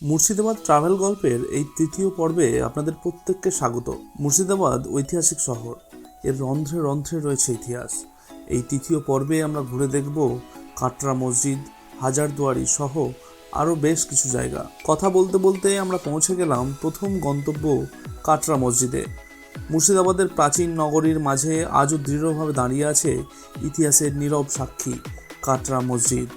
Murshidabad travel গল্পের এই তৃতীয় পর্বে আপনাদের প্রত্যেককে স্বাগত। মুর্শিদাবাদ ঐতিহাসিক শহর, এর রন্ধ্রে রন্ধ্রে রয়েছে ইতিহাস। এই তৃতীয় পর্বে আমরা ঘুরে দেখব কাটরা মসজিদ, হাজারদুয়ারি সহ আরও বেশ কিছু জায়গা। কথা বলতে বলতে আমরা পৌঁছে গেলাম প্রথম গন্তব্য কাটরা মসজিদে। মুর্শিদাবাদের প্রাচীন নগরীর মাঝে আজও দৃঢ়ভাবে দাঁড়িয়ে আছে ইতিহাসের নীরব সাক্ষী কাটরা মসজিদ।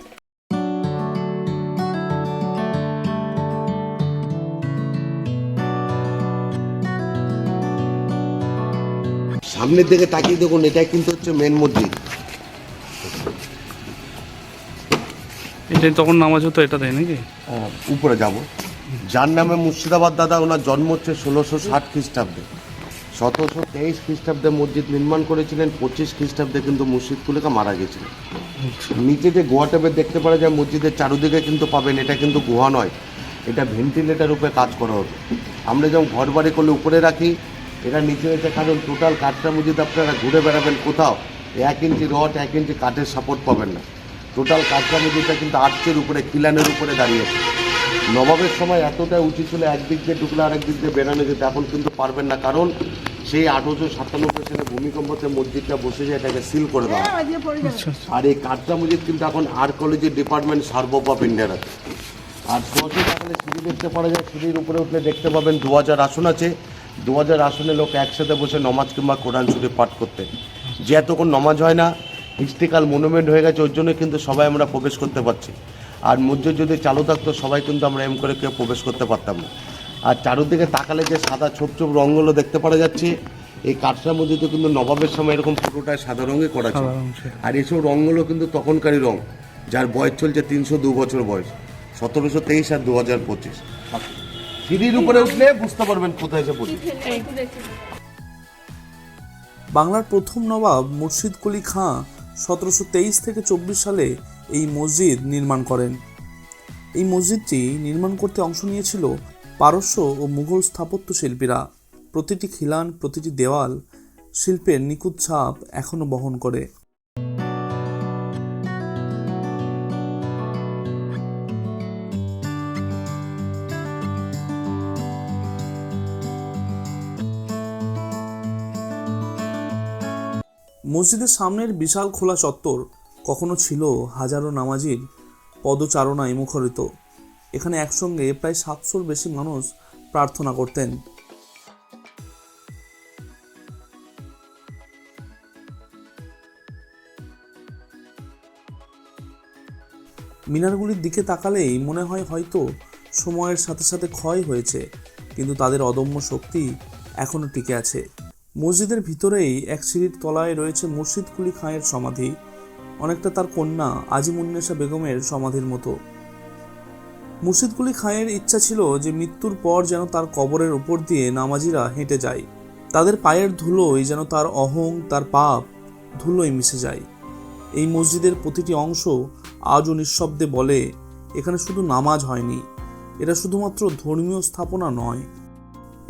সামনের দিকে তাকিয়ে দেখুন, এটা কিন্তু হচ্ছে মেন মসজিদ। এটা তখন নামাজ হতো, এটা তাই নাকি? উপরে যাব। যার নামে মুর্শিদাবাদ দাদা, ওনার জন্ম হচ্ছে 1660 খ্রিস্টাব্দে। 1723 খ্রিস্টাব্দে মসজিদ নির্মাণ করেছিলেন। 25 খ্রিস্টাব্দে কিন্তু মুর্শিদ কুলেখা মারা গেছিলেন। নিচে যে গুহা টাইপের দেখতে পাওয়া যায় মসজিদের চারুদিকে কিন্তু পাবেন, এটা কিন্তু গুহা নয়, এটা ভেন্টিলেটার রূপে কাজ করা হতো। আমরা যেমন ঘর বাড়ি করলে উপরে রাখি, এটা নিচে হয়েছে, কারণ টোটাল কাঠটা মসজিদ আপনারা ঘুরে বেড়াবেন কোথাও 1 ইঞ্চি রড 1 ইঞ্চি কাঠের সাপোর্ট পাবেন না। টোটাল কাঠটা মসজিদটা কিন্তু আর্চের উপরে, খিলানের উপরে দাঁড়িয়েছে। নবাবের সময় এতটা উঁচু ছিল, একদিক দিয়ে ঢুকলে আরেক দিক দিয়ে বেরানো যেত, এখন কিন্তু পারবেন না, কারণ সেই 1897 সালে ভূমিকম্পতে মসজিদটা বসে যায়, এটাকে সিল করে দেওয়া। আর এই কাঠটা মসজিদ কিন্তু এখন আর্কোলজি ডিপার্টমেন্ট সার্ভ অফ ইন্ডিয়ার আছে। আর সহজে তাহলে সিঁড়ি দেখতে পাওয়া যায়, সিঁড়ির উপরে উঠলে দেখতে পাবেন 2000 আসন আছে। 2000 আসনে লোক একসাথে বসে নমাজ কিংবা কোরআন শরীফ পাঠ করতে। যে এতক্ষণ নমাজ হয় না, হিস্ট্রিক্যাল মনুমেন্ট হয়ে গেছে, ওই জন্য কিন্তু সবাই আমরা প্রবেশ করতে পারছি। আর মসজিদ যদি চালু থাকতো, সবাই কিন্তু আমরা এম করে কেউ প্রবেশ করতে পারতাম না। আর চারুদিকে তাকালে যে সাদা ছোপ ছোপ রঙগুলো দেখতে পাওয়া যাচ্ছে, এই কাঠরা মসজিদে কিন্তু নবাবের সময় এরকম পুরোটাই সাদা রঙে করা ছিল। আর এইসব রঙগুলো কিন্তু তখনকারই রঙ, যার বয়স চলছে 302 বছর বয়স, 1723 আর 2025। সিঁড়ির উপরে উঠলে বুঝতে পারবেন কোথায় এসে পড়ি। বাংলার প্রথম নবাব মুর্শিদ কুলি খাঁ 1723 থেকে 24 সালে এই মসজিদ নির্মাণ করেন। এই মসজিদটি নির্মাণ করতে অংশ নিয়েছিল পারস্য ও মুঘল স্থাপত্য শিল্পীরা। প্রতিটি খিলান, প্রতিটি দেওয়াল শিল্পের নিখুঁত ছাপ এখনো বহন করে। মসজিদের সামনের বিশাল খোলা চত্বর কখনো ছিল হাজারো নামাজির পদচারণায় মুখরিত। এখানে একসঙ্গে প্রায় 700-র বেশি মানুষ প্রার্থনা করতেন। মিনারগুলির দিকে তাকালেই মনে হয় হয়তো সময়ের সাথে সাথে ক্ষয় হয়েছে, কিন্তু তাদের অদম্য শক্তি এখনো টিকে আছে। মসজিদের ভিতরেই এক সিঁড়ির তলায় রয়েছে মুর্শিদ কুলি খাঁয়ের সমাধি, অনেকটা তার কন্যা আজিমুন্নেসা বেগমের সমাধির মতো। মুর্শিদ কুলি খাঁয়ের ইচ্ছা ছিল যে মৃত্যুর পর যেন তার কবরের উপর দিয়ে নামাজিরা হেঁটে যায়, তাদের পায়ের ধুলোয় যেন তার অহং, তার পাপ ধুলোয় মিশে যায়। এই মসজিদের প্রতিটি অংশ আজও নিঃশব্দে বলে, এখানে শুধু নামাজ হয়নি, এটা শুধুমাত্র ধর্মীয় স্থাপনা নয়,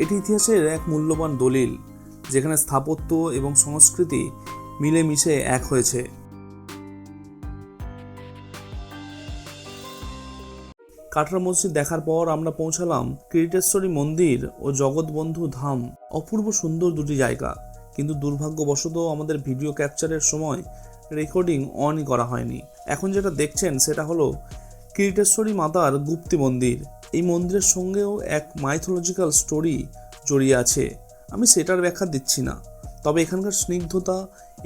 এটি ইতিহাসের এক মূল্যবান দলিল, যেখানে স্থাপত্য এবং সংস্কৃতি মিলেমিশে এক হয়েছে। কাটরা মসজিদ দেখার পর আমরা পৌঁছালাম কিরিটেশ্বরী মন্দির ও জগৎবন্ধু ধাম। অপূর্ব সুন্দর দুটি জায়গা, কিন্তু দুর্ভাগ্যবশত আমাদের ভিডিও ক্যাপচারের সময় রেকর্ডিং অনই করা হয়নি। এখন যেটা দেখছেন সেটা হলো কিরিটেশ্বরী মাতার গুপ্তি মন্দির। এই মন্দিরের সঙ্গেও এক মাইথোলজিক্যাল স্টোরি জড়িয়ে আছে, আমি সেটার ব্যাখ্যা দিচ্ছি না। তবে এখানকার স্নিগ্ধতা,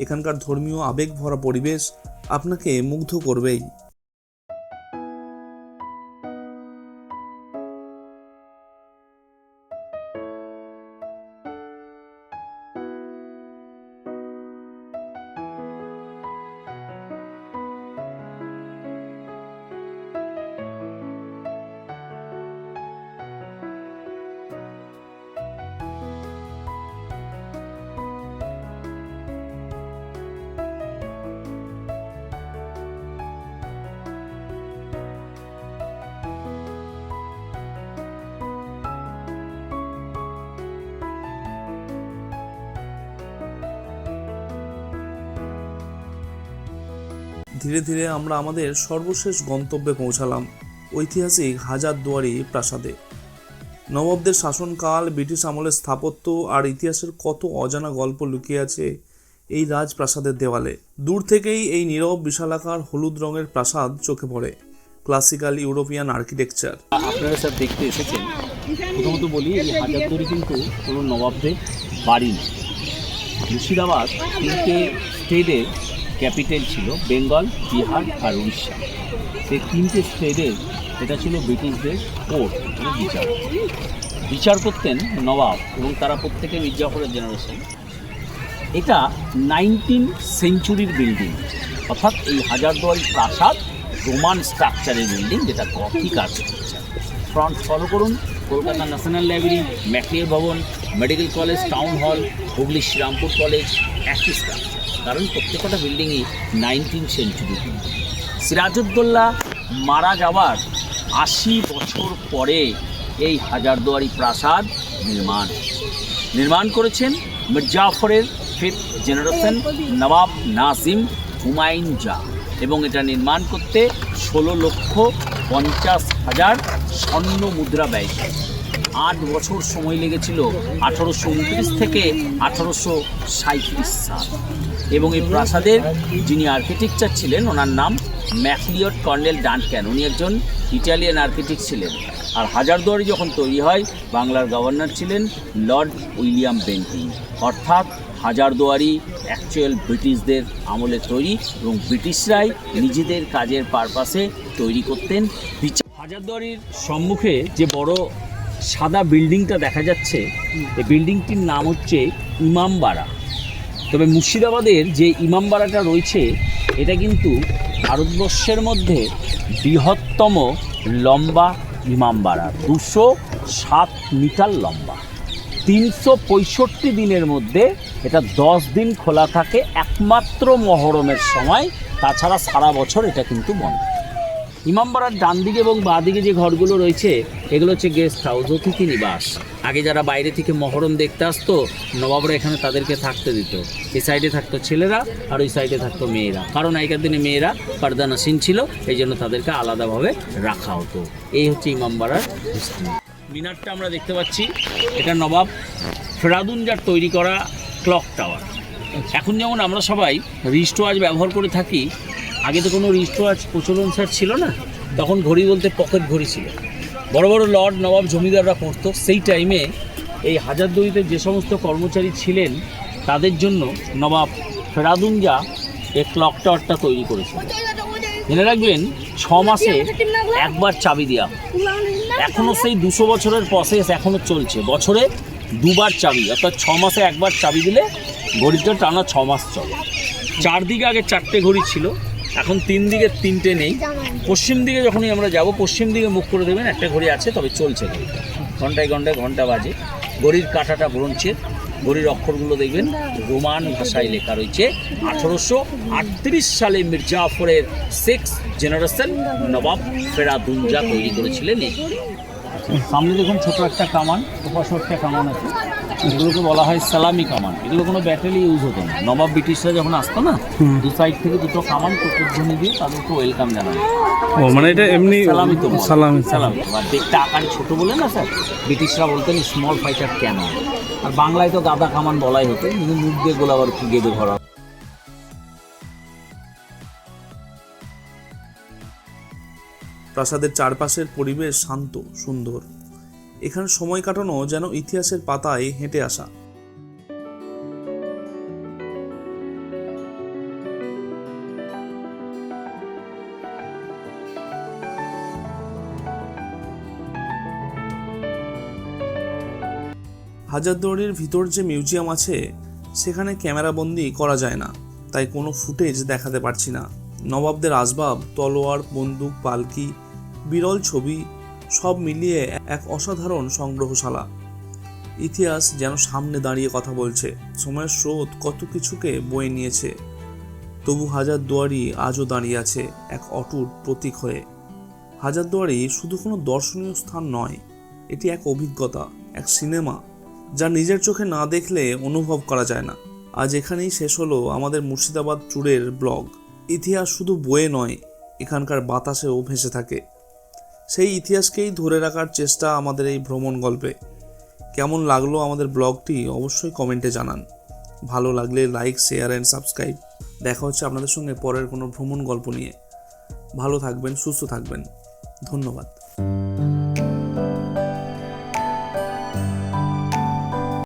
এখানকার ধর্মীয় আবেগ ভরা পরিবেশ আপনাকে মুগ্ধ করবেই। ধীরে ধীরে আমরা আমাদের সর্বশেষ গন্তব্যে পৌঁছালাম। ঐতিহাসিক হাজারদুয়ারি প্রাসাদে। নবাবদের শাসনকাল, ব্রিটিশ আমলের স্থাপত্য আর ইতিহাসের কত অজানা গল্প লুকিয়ে আছে এই রাজপ্রাসাদের দেওয়ালে। দূর থেকেই এই নীরব বিশালাকার হলুদ রঙের প্রাসাদ চোখে পড়ে। Classical European architecture. আপনারা স্যার দেখতে এসেছেন। প্রথমত বলি, এই হাজারদুয়ারি কিন্তু কোনো নবাবদের বাড়ি না। মুর্শিদাবাদ তিনটে স্টেটের ক্যাপিটাল ছিল, বেঙ্গল, বিহার আর উড়িষ্যা। সেই তিনটে স্টেটের এটা ছিল ব্রিটিশদের কোর্ট, মানে বিচার করতেন নবাব, এবং তারা প্রত্যেকে মির্জাফরের জেনারেশন। এটা 19th সেঞ্চুরির বিল্ডিং, অর্থাৎ এই হাজারদুয়ারি প্রাসাদ রোমান স্ট্রাকচারের বিল্ডিং, যেটা গথিক আর্কিটেকচার। ফ্রন্ট ফলো করুন, কলকাতা ন্যাশনাল লাইব্রেরি, ম্যাকলিয়ার ভবন, medical college, town hall, Hooghly Serampore college, একই স্ট্রাকচার, কারণ প্রত্যেকটা বিল্ডিংই 19th সেঞ্চুরি। সিরাজউদ্দৌলা মারা যাওয়ার 80 বছর পরে এই হাজারদুয়ারি প্রাসাদ নির্মাণ করেছেন মির্জাফরের 5th জেনারেশন নবাব নাজিম হুমায়ুন জাহ, এবং এটা নির্মাণ করতে 16,50,000 স্বর্ণ মুদ্রা ব্যয় করে। 8 বছর সময় লেগেছিল 1829 থেকে 1837 সাল। এবং এই প্রাসাদের যিনি আর্কিটেকচার ছিলেন, ওনার নাম ম্যাকলিওড কর্নেল ডানক্যান। উনি একজন ইটালিয়ান আর্কিটেক্ট ছিলেন। আর হাজারদুয়ারি যখন তৈরি হয়, বাংলার গভর্নর ছিলেন লর্ড উইলিয়াম বেন্টিং। অর্থাৎ হাজারদুয়ারি অ্যাকচুয়াল ব্রিটিশদের আমলে তৈরি, এবং ব্রিটিশরাই নিজেদের কাজের পারপাসে তৈরি করতেন। হাজারদুয়ারির সম্মুখে যে বড় সাদা বিল্ডিংটা দেখা যাচ্ছে, এই বিল্ডিংটির নাম হচ্ছে ইমামবাড়া। তবে মুর্শিদাবাদের যে ইমামবাড়াটা রয়েছে, এটা কিন্তু ভারতবর্ষের মধ্যে বৃহত্তম লম্বা ইমামবাড়া। 207 মিটার লম্বা। 365 দিনের মধ্যে এটা 10 দিন খোলা থাকে, একমাত্র মহরমের সময়, তাছাড়া সারা বছর এটা কিন্তু বন্ধ। ইমামবাড়ার ডান দিকে এবং বাঁ দিকে যে ঘরগুলো রয়েছে, এগুলো হচ্ছে গেস্ট হাউস, অতিথি নিবাস। আগে যারা বাইরে থেকে মহরম দেখতে আসতো, নবাবরা এখানে তাদেরকে থাকতে দিত। এই সাইডে থাকতো ছেলেরা আর ওই সাইডে থাকতো মেয়েরা, কারণ আগেকার দিনে মেয়েরা পর্দা নাসিন ছিল, এই জন্য তাদেরকে আলাদাভাবে রাখা হতো। এই হচ্ছে ইমামবাড়ার হিস্ট্রি। মিনারটা আমরা দেখতে পাচ্ছি, এটা নবাব ফেরাদুন জার তৈরি করা ক্লক টাওয়ার। এখন যেমন আমরা সবাই রিস্ট ওয়াচ ব্যবহার করে থাকি, আগে তো কোনো রিস্ট ওয়াচ প্রচলন স্যার ছিল না। তখন ঘড়ি বলতে পকেট ঘড়ি ছিল, বড় বড় লর্ড, নবাব, জমিদাররা পরতো। সেই টাইমে এই হাজারদুয়ারিতে যে সমস্ত কর্মচারী ছিলেন, তাদের জন্য নবাব ফেরাদুন জাহ এই ক্লক টাওয়ারটা তৈরি করেছিল। জেনে রাখবেন, 6 মাসে একবার চাবি দেওয়া। এখনও সেই 200 বছরের প্রসেস এখনও চলছে। বছরে 2 বার চাবি, অর্থাৎ 6 মাসে একবার চাবি দিলে ঘড়িটা টানা 6 মাস চলে। 4 দিকে আগে 4টে ঘড়ি ছিল, এখন 3 দিকে 3টে নেই। পশ্চিম দিকে যখনই আমরা যাব, পশ্চিম দিকে মুখ করে দেবেন, একটা ঘড়ি আছে, তবে চলছে ঘড়িটা। ঘন্টায় ঘন্টায় ঘন্টা বাজে। ঘড়ির কাঁটাটা ব্রোঞ্জের, ঘড়ির অক্ষরগুলো দেখবেন রোমান ভাষায় লেখা রয়েছে। 1838 সালে মির্জাফরের 6th জেনারেশন নবাব ফেরাদুন জাহ তৈরি করেছিলেন। সামনে দেখুন ছোট একটা কামান, ওপাশে একটা কামান আছে, এগুলোকে বলা হয় সালামি কামান। এগুলো কোনো ব্যাটারি ইউজ হতো না। নবাব ব্রিটিশরা যখন আসতো না, 2 সাইড থেকে 2টো কামান প্রতিধ্বনি দিয়ে তাদেরকে ওয়েলকাম জানানো। ও মানে এটা এমনি সালামি তো সালামি। আর দেখতে আকারে ছোট বলে না স্যার, ব্রিটিশরা বলতেন স্মল ফাইটার ক্যানন। আর বাংলায় তো গাদা কামান বলাই হতো, কিন্তু মুখ দিয়ে গোলাবার গেঁদে ভরা। প্রাসাদের চারপাশের পরিবেশ শান্ত, সুন্দর। এখানে সময় কাটানো যেন ইতিহাসের পাতায় হেঁটে আসা। হাজারদুয়ারির ভিতর যে মিউজিয়াম আছে, সেখানে ক্যামেরাবন্দি করা যায় না, তাই কোনো ফুটেজ দেখাতে পারছি না। নবাবদের আসবাব, তলোয়ার, বন্দুক, পালকি, বিরল ছবি, সব মিলিয়ে এক অসাধারণ সংগ্রহশালা। ইতিহাস যেন সামনে দাঁড়িয়ে কথা বলছে। সময়ের স্রোত কত কিছুকে বয়ে নিয়েছে, তবু হাজারদুয়ারি আজও দাঁড়িয়ে আছে এক অটুট প্রতীক হয়ে। হাজারদুয়ারি শুধু কোনো দর্শনীয় স্থান নয়, এটি এক অভিজ্ঞতা, এক সিনেমা, যা নিজের চোখে না দেখলে অনুভব করা যায় না। আজ এখানেই শেষ হলো আমাদের মুর্শিদাবাদ ট্যুরের ব্লগ। ইতিহাস শুধু বইয়ে নয়, এখানকার বাতাসেও ভেসে থাকে। সেই ইতিহাসকেই ধরে রাখার চেষ্টা আমাদের এই ভ্রমণ গল্পে। কেমন লাগলো আমাদের ব্লগটি অবশ্যই কমেন্টে জানান। ভালো লাগলে লাইক, শেয়ার অ্যান্ড সাবস্ক্রাইব। দেখা হচ্ছে আপনাদের সঙ্গে পরের কোনো ভ্রমণ গল্প নিয়ে। ভালো থাকবেন, সুস্থ থাকবেন। ধন্যবাদ।